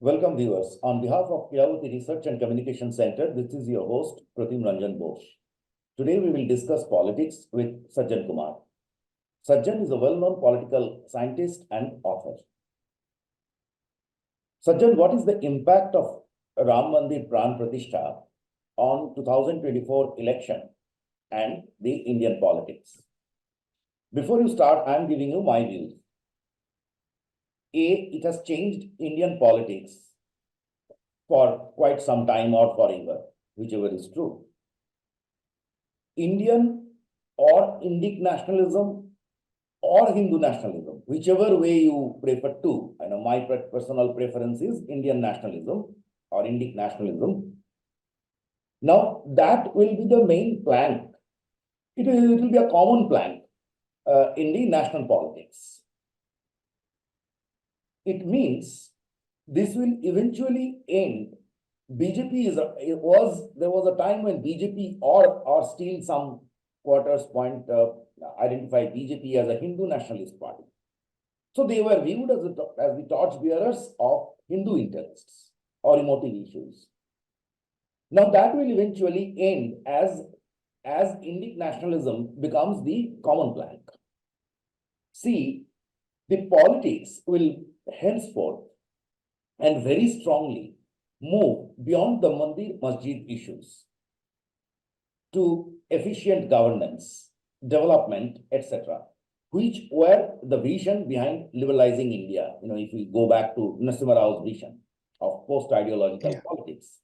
Welcome viewers. On behalf of Iravati Research and Communication Center, this is your host, Pratim Ranjan Bose. Today we will discuss politics with Sajjan Kumar. Sajjan is a well-known political scientist and author. Sajjan, what is the impact of Ram Mandir Pran Pratishtha on 2024 election and the Indian politics? Before you start, I am giving you my views. It has changed Indian politics for quite some time or forever, whichever is true. Indian or Indic nationalism or Hindu nationalism, whichever way you prefer to. I know my personal preference is Indian nationalism or Indic nationalism. Now, that will be the main plank. It will be a common plank in the national politics. It means this will eventually end. BJP there was a time when BJP or still some quarters point identify BJP as a Hindu nationalist party. So they were viewed as the torchbearers of Hindu interests or emotive issues. Now that will eventually end as Indic nationalism becomes the common plank. See, the politics will henceforth and very strongly move beyond the Mandir Masjid issues to efficient governance, development, etc., which were the vision behind liberalizing India. If we go back to Narasimha Rao's vision of post-ideological politics.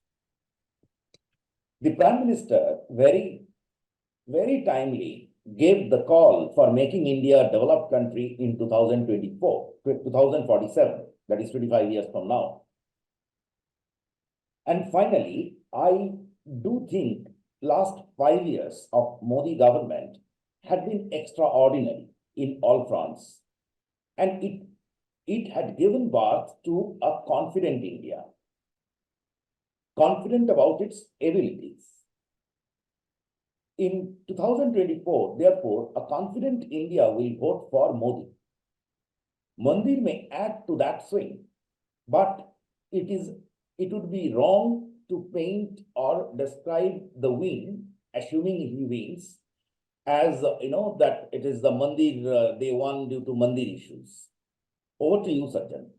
The Prime Minister very, very timely gave the call for making India a developed country in 2047, that is 25 years from now. And finally, I do think last 5 years of Modi government had been extraordinary in all fronts. And it had given birth to a confident India, confident about its abilities. In 2024, therefore, a confident India will vote for Modi. Mandir may add to that swing, but it would be wrong to paint or describe the win, assuming he wins, as that it is the Mandir they won due to Mandir issues. Over to you, Sajjan.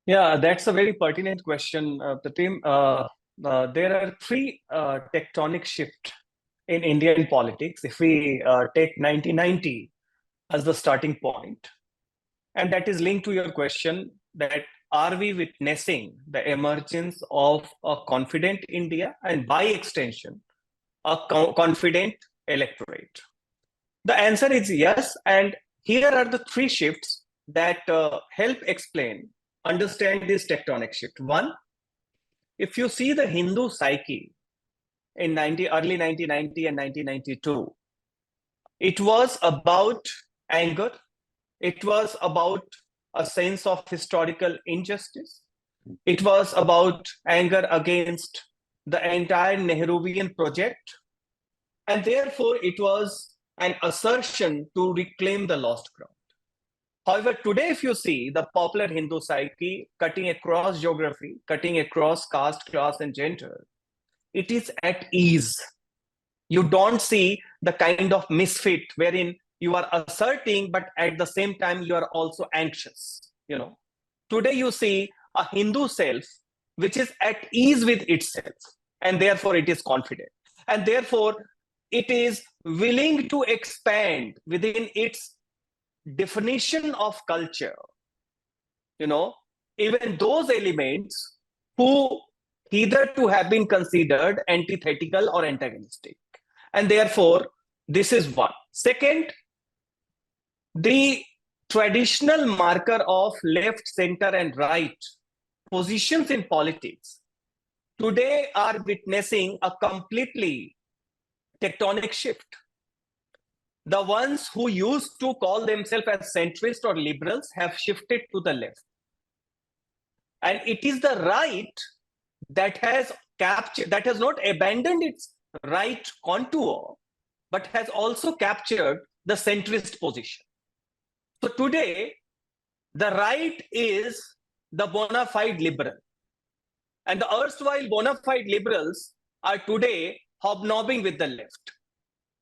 Yeah, that's a very pertinent question, Pratim. There are three tectonic shifts in Indian politics. If we take 1990 as the starting point, and that is linked to your question that are we witnessing the emergence of a confident India and by extension, a confident electorate? The answer is yes. And here are the three shifts that help understand this tectonic shift. One, if you see the Hindu psyche in early 1990 and 1992, it was about anger. It was about a sense of historical injustice. It was about anger against the entire Nehruvian project. And therefore, it was an assertion to reclaim the lost ground. However, today, if you see the popular Hindu psyche cutting across geography, cutting across caste, class, and gender, it is at ease. You don't see the kind of misfit wherein you are asserting, but at the same time, you are also anxious. Today you see a Hindu self, which is at ease with itself, and therefore it is confident. And therefore, it is willing to expand within its definition of culture, even those elements who hitherto have been considered antithetical or antagonistic. And therefore, this is one. Second, the traditional marker of left, center, and right positions in politics today are witnessing a completely tectonic shift. The ones who used to call themselves as centrist or liberals have shifted to the left. And it is the right that has not abandoned its right contour, but has also captured the centrist position. So today, the right is the bona fide liberal. And the erstwhile bona fide liberals are today hobnobbing with the left,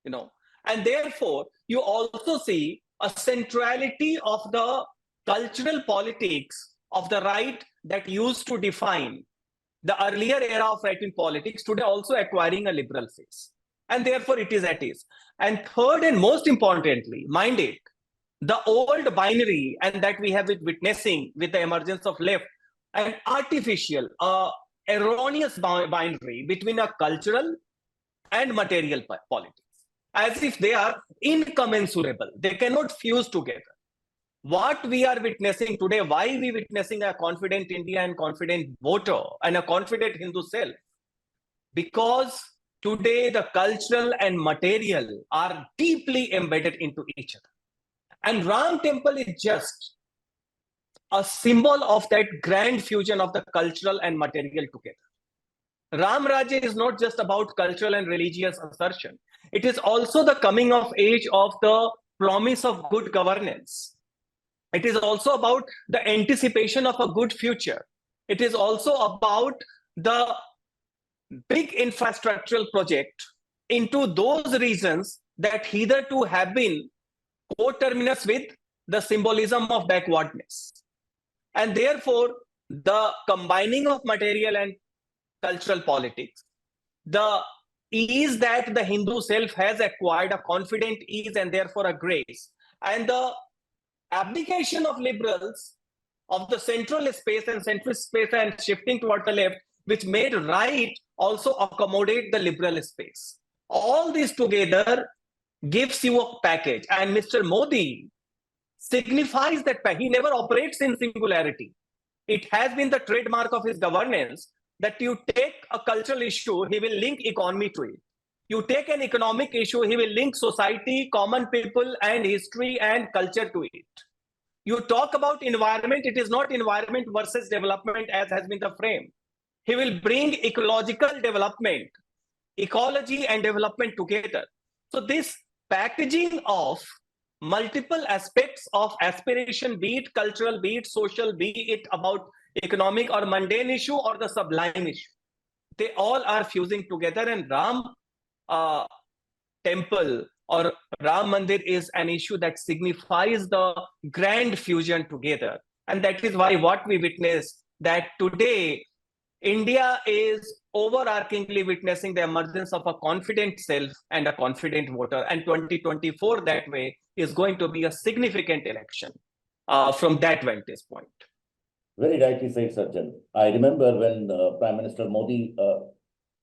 and therefore you also see a centrality of the cultural politics of the right that used to define the earlier era of right-wing politics, today also acquiring a liberal face. And therefore it is at ease. And third and most importantly, mind it, the old binary and that we have been witnessing with the emergence of left, an artificial, erroneous binary between a cultural and material politics, as if they are incommensurable. They cannot fuse together. What we are witnessing today, why we are witnessing a confident India and confident voter and a confident Hindu self? Because today the cultural and material are deeply embedded into each other. And Ram Temple is just a symbol of that grand fusion of the cultural and material together. Ram Rajya is not just about cultural and religious assertion. It is also the coming of age of the promise of good governance. It is also about the anticipation of a good future. It is also about the big infrastructural project into those regions that hitherto have been coterminous with the symbolism of backwardness. And therefore, the combining of material and cultural politics, the ease that the Hindu self has acquired, a confident ease and therefore a grace, and the abdication of liberals of the central space and centrist space and shifting toward the left, which made right also accommodate the liberal space. All this together gives you a package, and Mr. Modi signifies that he never operates in singularity. It has been the trademark of his governance that you take a cultural issue, he will link economy to it. You take an economic issue, he will link society, common people, and history and culture to it. You talk about environment, it is not environment versus development as has been the frame. He will bring ecological development, ecology and development together. So this packaging of multiple aspects of aspiration, be it cultural, be it social, be it about economic or mundane issue or the sublime issue, they all are fusing together, and Ram temple or Ram Mandir is an issue that signifies the grand fusion together. And that is why what we witness that today India is overarchingly witnessing the emergence of a confident self and a confident voter. And 2024 that way is going to be a significant election from that vantage point. Very rightly said, Sajjan. I remember when Prime Minister Modi,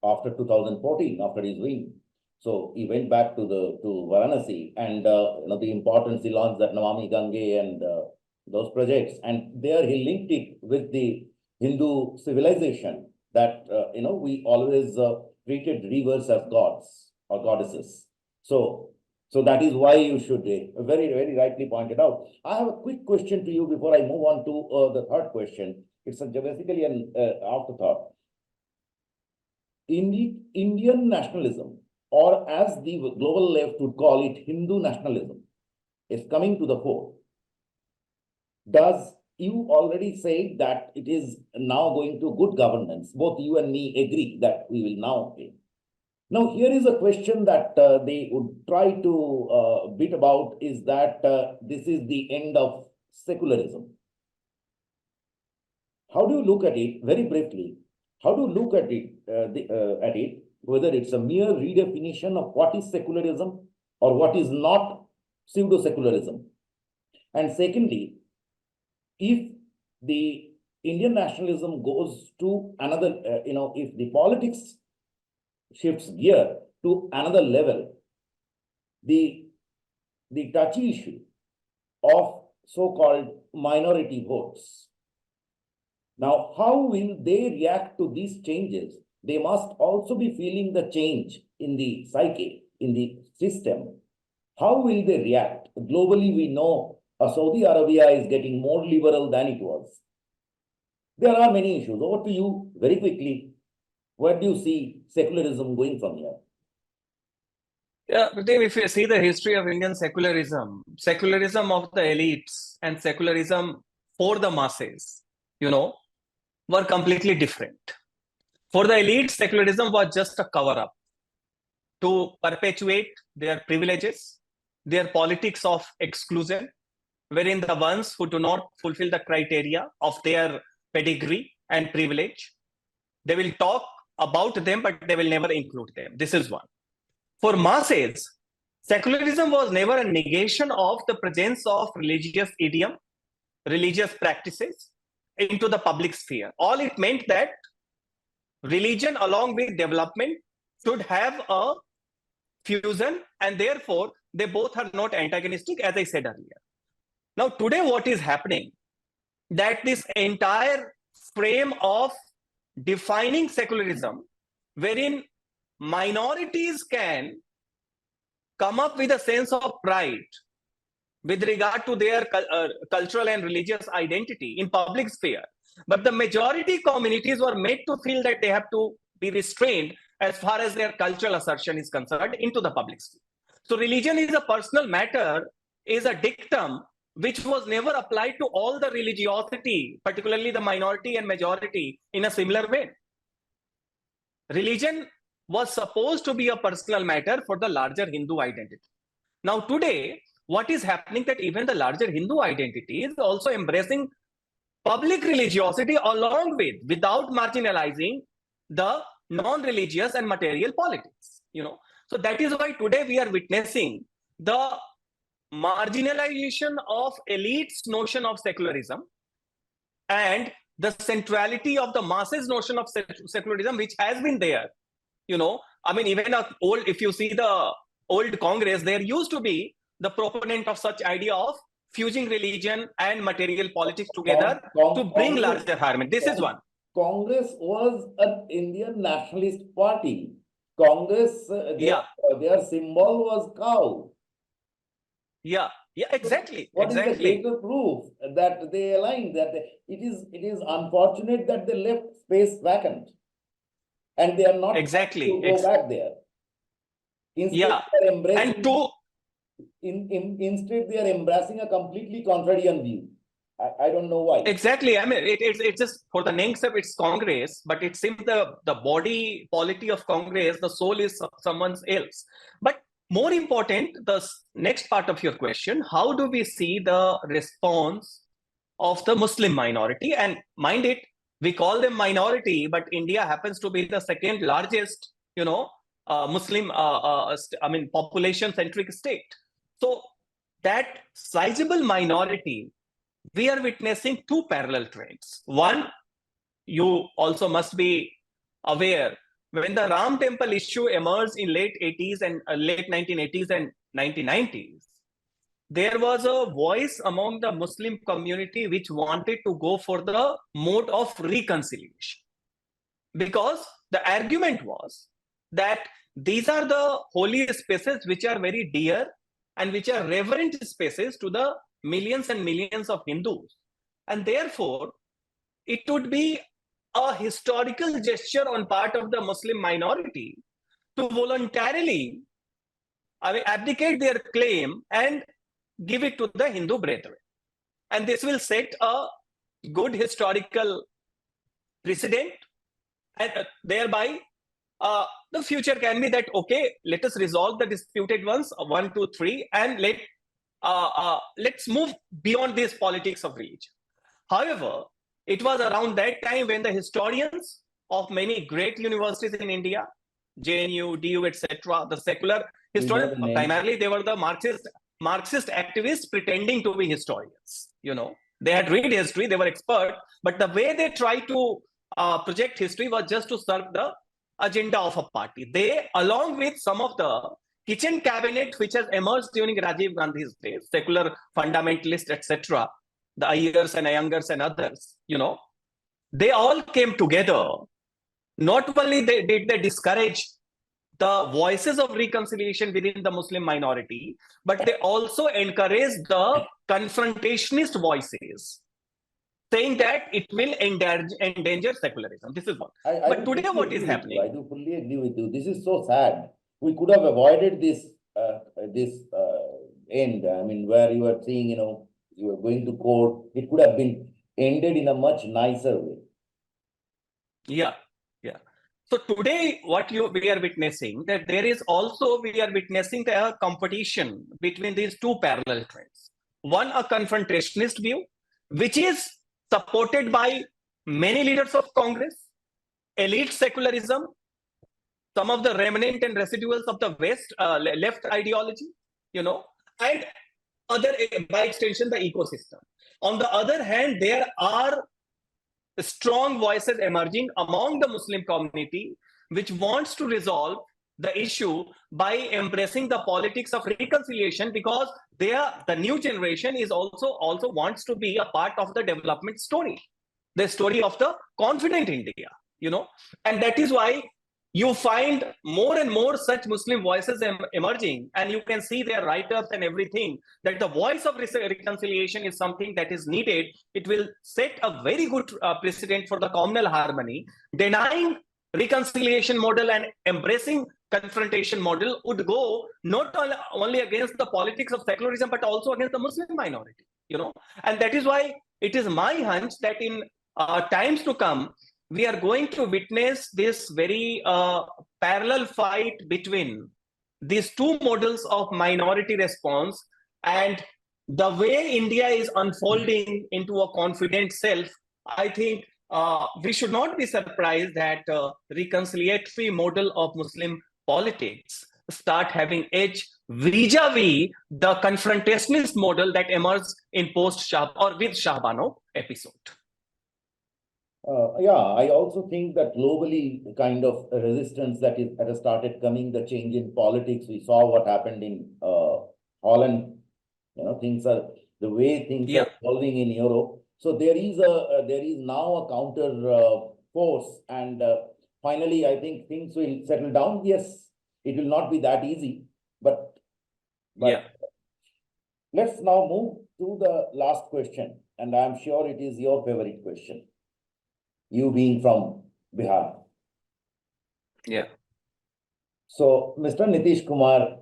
after 2014, after his win, so he went back to Varanasi, and the importance he launched that Namami Gange and those projects, and there he linked it with the Hindu civilization that we always treated rivers as gods or goddesses. So that is why you should very, very rightly pointed out. I have a quick question to you before I move on to the third question. It's basically an afterthought. Indian nationalism, or as the global left would call it, Hindu nationalism, is coming to the fore. Does you already say that it is now going to good governance? Both you and me agree that we will now. Now, here is a question that they would try to bit about, is that this is the end of secularism. How do you look at it, very briefly? How do you look at it, whether it's a mere redefinition of what is secularism or what is not pseudo-secularism? And secondly, if the Indian nationalism goes to another, if the politics shifts gear to another level, the touchy issue of so-called minority votes. Now, how will they react to these changes? They must also be feeling the change in the psyche, in the system. How will they react? Globally, we know Saudi Arabia is getting more liberal than it was. There are many issues. Over to you very quickly. Where do you see secularism going from here? Yeah, Pratim, if you see the history of Indian secularism of the elites and secularism for the masses, were completely different. For the elite, secularism was just a cover-up to perpetuate their privileges, their politics of exclusion, wherein the ones who do not fulfill the criteria of their pedigree and privilege, they will talk about them, but they will never include them. This is one. For masses, secularism was never a negation of the presence of religious idiom, religious practices into the public sphere. All it meant that religion along with development should have a fusion, and therefore they both are not antagonistic, as I said earlier. Now, today what is happening, that this entire frame of defining secularism, wherein minorities can come up with a sense of pride with regard to their cultural and religious identity in public sphere, but the majority communities were made to feel that they have to be restrained as far as their cultural assertion is concerned into the public sphere. So religion is a personal matter is a dictum which was never applied to all the religiosity, particularly the minority and majority, in a similar way. Religion was supposed to be a personal matter for the larger Hindu identity. Now today, what is happening that even the larger Hindu identity is also embracing public religiosity along with, without marginalizing the non-religious and material politics. So that is why today we are witnessing the marginalization of elites' notion of secularism and the centrality of the masses' notion of secularism, which has been there. Even if you see the old Congress, there used to be the proponent of such idea of fusing religion and material politics together to bring larger harmony. This is one. Congress was an Indian nationalist party. Congress, their symbol was cow. Yeah, exactly. What is the greater proof that they aligned? That it is unfortunate that they left space vacant, and they are not exactly to go back there. Instead, instead they are embracing a completely contrarian view. I don't know why. Exactly. It's just for the name of it's Congress, but it seems the body polity of Congress, the soul is someone else. But more important, the next part of your question, how do we see the response of the Muslim minority? And mind it, we call them minority, but India happens to be the second largest, Muslim, population-centric state. So that sizable minority, we are witnessing two parallel trends. One, you also must be aware, when the Ram Temple issue emerged in late 80s and late 1980s and 1990s, there was a voice among the Muslim community which wanted to go for the mode of reconciliation. Because the argument was that these are the holy spaces which are very dear and which are reverent spaces to the millions and millions of Hindus. And therefore, it would be a historical gesture on part of the Muslim minority to voluntarily abdicate their claim and give it to the Hindu brethren. And this will set a good historical precedent, and thereby the future can be that, okay, let us resolve the disputed ones, 1, 2, 3, and let's move beyond this politics of religion. However, it was around that time when the historians of many great universities in India, JNU, DU, etc., the secular historians, primarily they were the Marxist activists pretending to be historians. They had read history, they were expert, but the way they tried to project history was just to serve the agenda of a party. They, along with some of the kitchen cabinet which has emerged during Rajiv Gandhi's days, secular fundamentalists, etc., the Iyers and Iyengers and others, they all came together. Not only did they discourage the voices of reconciliation within the Muslim minority, but they also encouraged the confrontationist voices, saying that it will endanger secularism. This is what. But today what is happening? I do fully agree with you. This is so sad. We could have avoided this end. Where you are seeing, you were going to court. It could have been ended in a much nicer way. Yeah, yeah. So today, what we are witnessing, that there is also, we are witnessing a competition between these two parallel trends. One, a confrontationist view, which is supported by many leaders of Congress, elite secularism, some of the remnant and residuals of the West, left ideology, and other, by extension, the ecosystem. On the other hand, there are strong voices emerging among the Muslim community, which wants to resolve the issue by embracing the politics of reconciliation, because the new generation is also wants to be a part of the development story, the story of the confident India, and that is why you find more and more such Muslim voices emerging, and you can see their write-ups and everything, that the voice of reconciliation is something that is needed. It will set a very good precedent for the communal harmony. Denying reconciliation model and embracing confrontation model would go not only against the politics of secularism, but also against the Muslim minority, and that is why it is my hunch that in times to come, we are going to witness this very parallel fight between these two models of minority response, and the way India is unfolding into a confident self. I think we should not be surprised that reconciliatory model of Muslim politics start having edge vis-a-vis the confrontationist model that emerged in post-Shah or with Shahbano episode. Yeah, I also think that globally, the kind of resistance that has started coming, the change in politics, we saw what happened in Holland. The way things are evolving in Europe. So there is now a counter force, and finally, I think things will settle down. Yes, it will not be that easy, but yeah. Let's now move to the last question, and I'm sure it is your favorite question. You being from Bihar. Yeah. So Mr. Nitish Kumar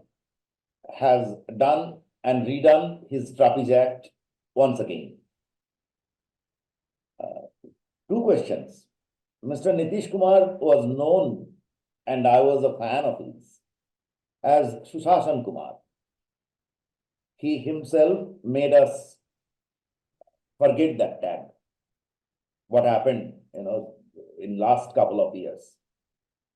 has done and redone his Trapezoid Act once again. Two questions. Mr. Nitish Kumar was known, and I was a fan of his, as Sushashan Kumar. He himself made us forget that tag. What happened, in last couple of years.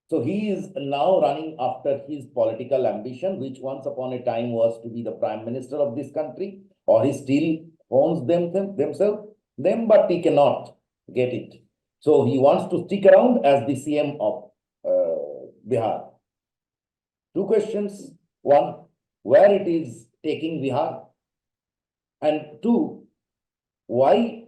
So he is now running after his political ambition, which once upon a time was to be the prime minister of this country, or he still owns them, but he cannot get it. So he wants to stick around as the CM of Bihar. Two questions. One, where it is taking Bihar? And two, why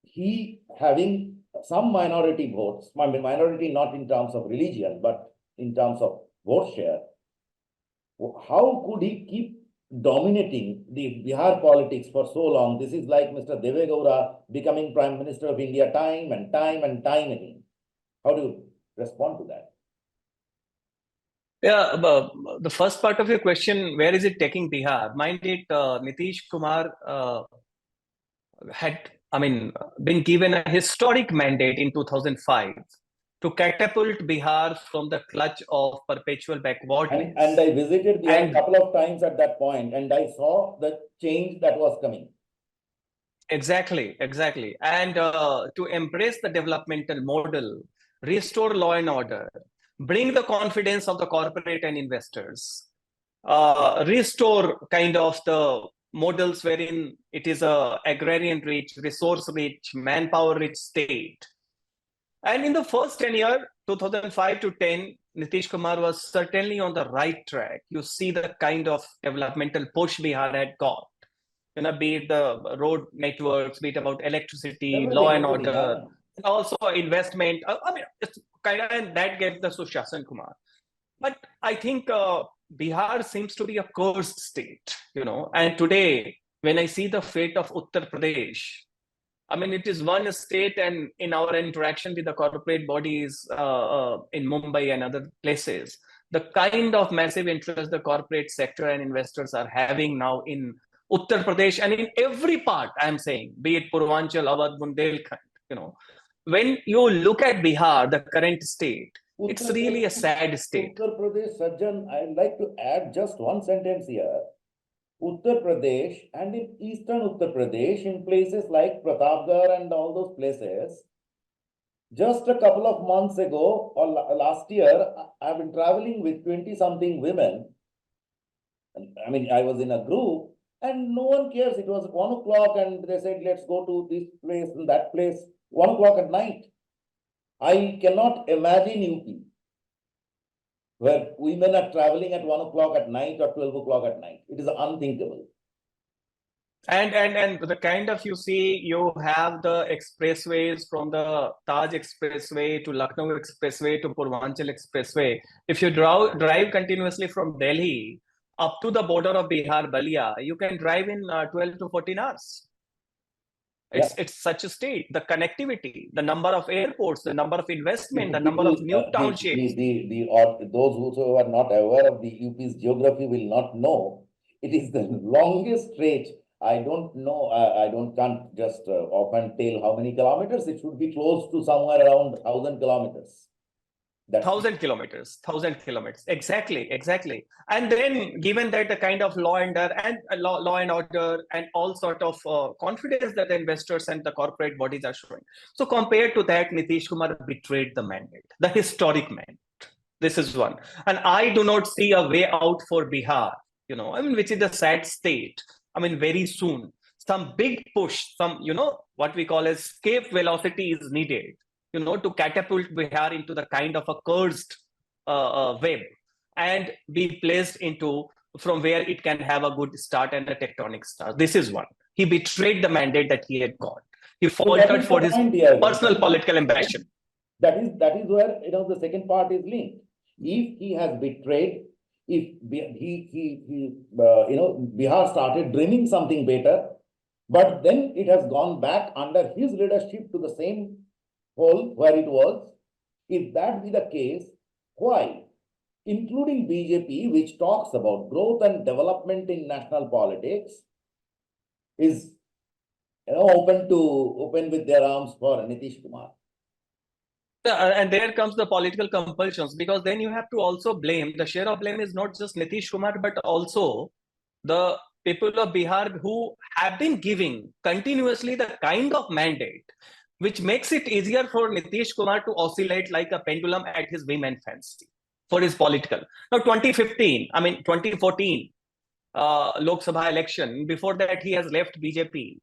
he having some minority votes, minority not in terms of religion, but in terms of vote share, how could he keep dominating the Bihar politics for so long? This is like Mr. Deve Gowda becoming Prime Minister of India time and time and time again. How do you respond to that? Yeah, the first part of your question, where is it taking Bihar? Mind it, Nitish Kumar had, been given a historic mandate in 2005 to catapult Bihar from the clutch of perpetual backwardness. And I visited Bihar a couple of times at that point, and I saw the change that was coming. Exactly. And to embrace the developmental model, restore law and order, bring the confidence of the corporate and investors, restore kind of the models wherein it is a agrarian rich, resource rich, manpower rich state. And in the first 10 years, 2005 to 10, Nitish Kumar was certainly on the right track. You see the kind of developmental push Bihar had got. Be it the road networks, be it about electricity, law and order, and also investment. It's kind of, and that gave the Sushashan Kumar. But I think Bihar seems to be a cursed state, and today, when I see the fate of Uttar Pradesh, it is one state, and in our interaction with the corporate bodies in Mumbai and other places, the kind of massive interest the corporate sector and investors are having now in Uttar Pradesh, and in every part, I am saying, be it Purvanchal, Awadh, Bundelkhand, when you look at Bihar, the current state, it's really a sad state. Uttar Pradesh, Sajjan, I'd like to add just one sentence here. Uttar Pradesh and in eastern Uttar Pradesh, in places like Pratapgarh and all those places, just a couple of months ago or last year, I've been traveling with 20-something women. I mean, I was in a group and no one cares. It was 1 o'clock and they said, let's go to this place and that place, 1 o'clock at night. I cannot imagine UP where women are traveling at 1 o'clock at night or 12 o'clock at night. It is unthinkable. And the kind of, you have the expressways from the Taj Expressway to Lucknow Expressway to Purvanchal Expressway. If you drive continuously from Delhi up to the border of Bihar, Balia, you can drive in 12 to 14 hours. It's such a state. The connectivity, the number of airports, the number of investment, the number of new townships. Those who are not aware of the UP's geography will not know. It is the longest stretch. I don't know. Can't just often tell how many kilometers. It should be close to somewhere around 1,000 kilometers. 1,000 kilometers, 1,000 kilometers. Exactly. And then given that the kind of law and order and all sort of confidence that the investors and the corporate bodies are showing. So compared to that, Nitish Kumar betrayed the mandate, the historic mandate. This is one. And I do not see a way out for Bihar, which is a sad state. Very soon, some big push, what we call as escape velocity is needed, to catapult Bihar into the kind of a cursed web and be placed into from where it can have a good start and a tectonic start. This is one. He betrayed the mandate that he had got. He faltered for his personal political ambition. That is where the second part is linked. If he has betrayed, if Bihar started dreaming something better, but then it has gone back under his leadership to the same hole where it was. If that be the case, why, including BJP, which talks about growth and development in national politics, is open with their arms for Nitish Kumar? And there comes the political compulsions, because then you have to also blame, the share of blame is not just Nitish Kumar, but also the people of Bihar who have been giving continuously the kind of mandate which makes it easier for Nitish Kumar to oscillate like a pendulum at his whim and fancy for his political. Now, 2014 Lok Sabha election, before that he has left BJP,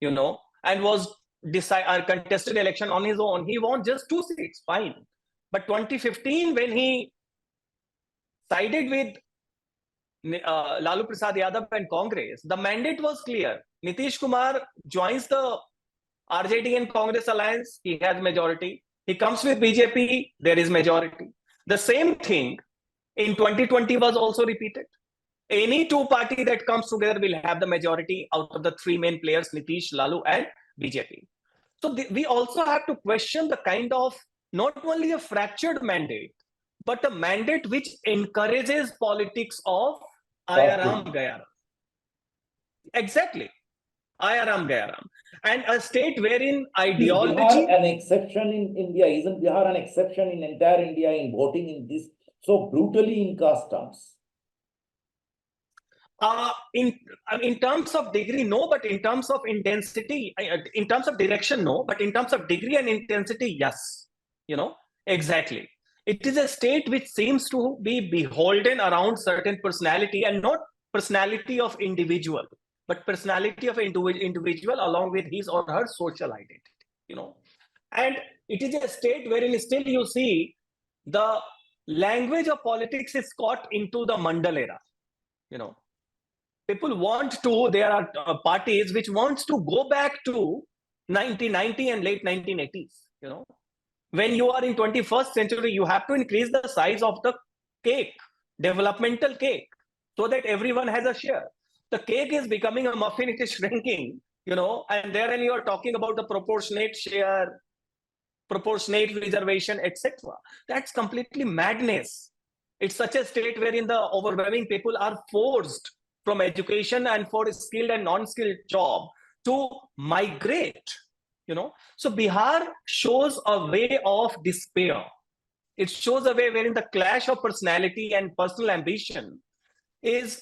and was contested election on his own. He won just 2 seats, fine. But 2015, when he sided with Lalu Prasad Yadav and Congress, the mandate was clear. Nitish Kumar joins the RJD and Congress alliance, he has majority. He comes with BJP, there is majority. The same thing in 2020 was also repeated. Any two party that comes together will have the majority out of the 3 main players, Nitish, Lalu and BJP. So we also have to question the kind of not only a fractured mandate, but a mandate which encourages politics of Ayaram Gayaram. Exactly. Ayaram Gayaram. And a state wherein ideology... Is Bihar an exception in India? Isn't Bihar an exception in entire India in voting in this so brutally in caste terms? In terms of degree, no, but in terms of intensity, in terms of direction, no, but in terms of degree and intensity, yes. Exactly. It is a state which seems to be beholden around certain personality, and not personality of individual, but personality of individual along with his or her social identity, And it is a state wherein still you see the language of politics is caught into the Mandal era, People there are parties which wants to go back to 1990 and late 1980s, When you are in 21st century, you have to increase the size of the cake, developmental cake, so that everyone has a share. The cake is becoming a muffin, it is shrinking, and therein you are talking about the proportionate share, proportionate reservation, etc. That's completely madness. It's such a state wherein the overwhelming people are forced from education and for skilled and non-skilled job to migrate, So Bihar shows a way of despair. It shows a way wherein the clash of personality and personal ambition is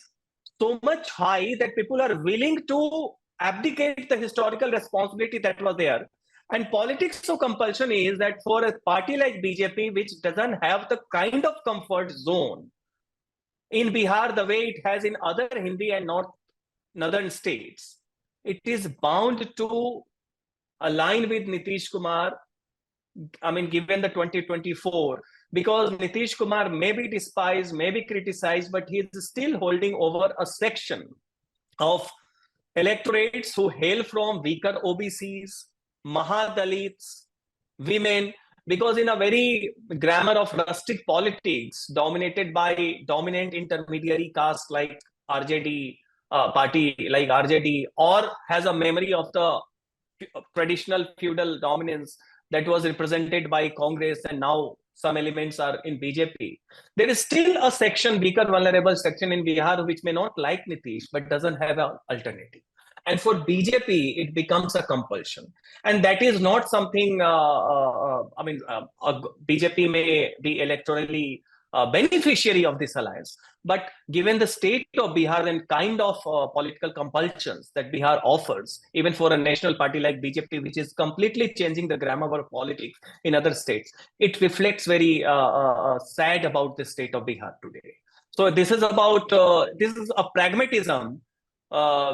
so much high that people are willing to abdicate the historical responsibility that was there. And politics of compulsion is that for a party like BJP, which doesn't have the kind of comfort zone in Bihar the way it has in other Hindi and northern states, it is bound to align with Nitish Kumar, given the 2024, because Nitish Kumar may be despised, may be criticized, but he is still holding over a section of electorates who hail from weaker OBCs, Mahadalits, women, because in a very grammar of rustic politics dominated by dominant intermediary caste like RJD, party like RJD, or has a memory of the traditional feudal dominance that was represented by Congress, and now some elements are in BJP. There is still a section, weaker, vulnerable section in Bihar, which may not like Nitish, but doesn't have an alternative. And for BJP, it becomes a compulsion. And that is not something, BJP may be electorally beneficiary of this alliance. But given the state of Bihar and kind of political compulsions that Bihar offers, even for a national party like BJP, which is completely changing the grammar of politics in other states, it reflects very sad about the state of Bihar today. So this is about, this is a pragmatism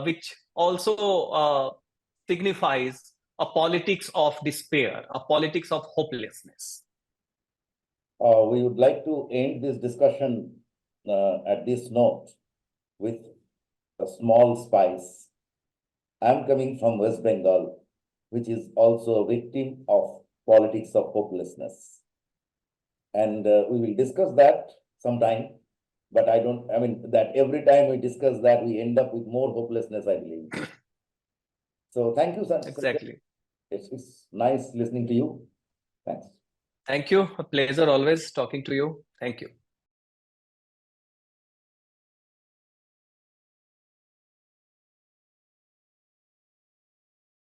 which also signifies a politics of despair, a politics of hopelessness. We would like to end this discussion at this note with a small spice. I'm coming from West Bengal, which is also a victim of politics of hopelessness. And we will discuss that sometime, but that every time we discuss that, we end up with more hopelessness, I believe. So thank you, sir. Exactly. It's nice listening to you. Thanks. Thank you. A pleasure always talking to you. Thank you.